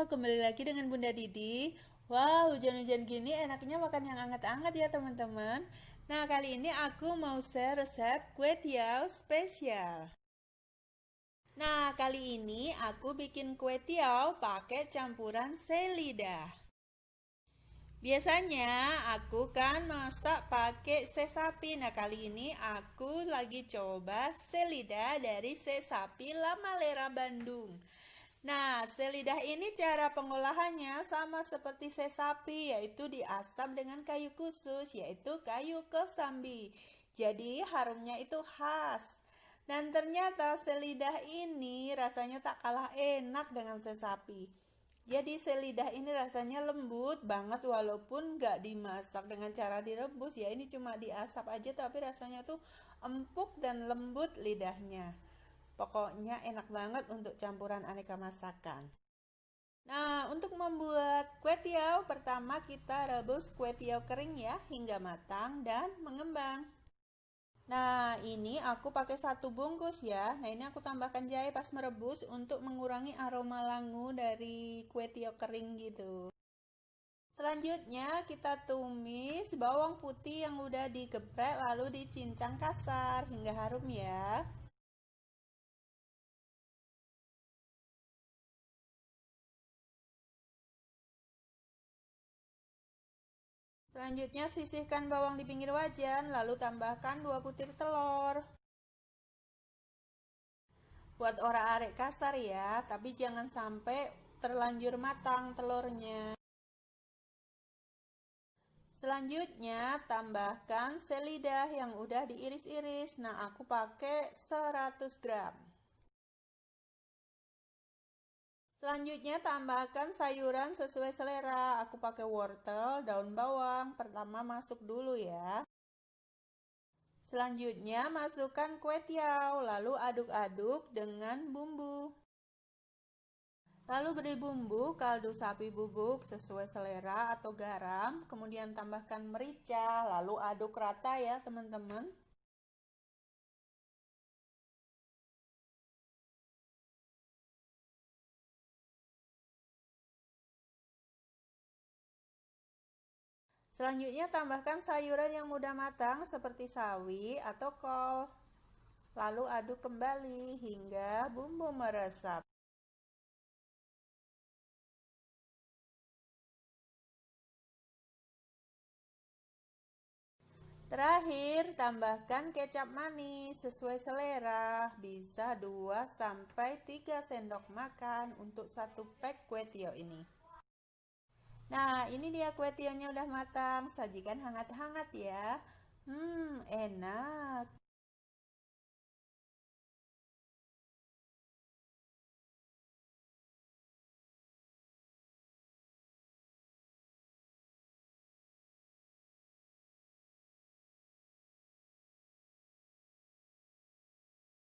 kembali lagi dengan Bunda Didi. Wah, hujan-hujan gini enaknya makan yang hangat-hangat ya teman-teman. Nah, kali ini aku mau share resep kue tiaw spesial. Nah, kali ini aku bikin kue tiaw pakai campuran selada. Biasanya aku kan masak pakai sapi. Nah, kali ini aku lagi coba selada dari sapi Lamalera Bandung. Nah, selidah ini cara pengolahannya sama seperti sapi, yaitu diasap dengan kayu khusus, yaitu kayu kosambi. Jadi harumnya itu khas. Dan ternyata selidah ini rasanya tak kalah enak dengan sapi. Jadi selidah ini rasanya lembut banget walaupun nggak dimasak dengan cara direbus ya. Ini cuma diasap aja tapi rasanya tuh empuk dan lembut lidahnya. Pokoknya enak banget untuk campuran aneka masakan. Nah, untuk membuat kue tiaw, pertama kita rebus kue tiaw kering ya hingga matang dan mengembang. Nah, ini aku pakai 1 bungkus ya. Nah, ini aku tambahkan jahe pas merebus untuk mengurangi aroma langu dari kue tiaw kering gitu. Selanjutnya kita tumis bawang putih yang udah digeprek lalu dicincang kasar hingga harum ya. Selanjutnya sisihkan bawang di pinggir wajan, lalu tambahkan 2 butir telur. Buat orak-arik kasar ya, tapi jangan sampai terlanjur matang telurnya. Selanjutnya tambahkan selada yang udah diiris-iris. Nah, aku pakai 100 gram. Selanjutnya tambahkan sayuran sesuai selera. Aku pakai wortel, daun bawang. Pertama masuk dulu ya. Selanjutnya masukkan kue tiaw, lalu aduk-aduk dengan bumbu. Lalu beri bumbu kaldu sapi bubuk sesuai selera atau garam, kemudian tambahkan merica, lalu aduk rata ya teman-teman. Selanjutnya tambahkan sayuran yang mudah matang seperti sawi atau kol. Lalu aduk kembali hingga bumbu meresap. Terakhir, tambahkan kecap manis sesuai selera, bisa 2 sampai 3 sendok makan untuk 1 pack kue tiaw ini. Nah, ini dia kue tiawnya udah matang, sajikan hangat-hangat ya. Enak.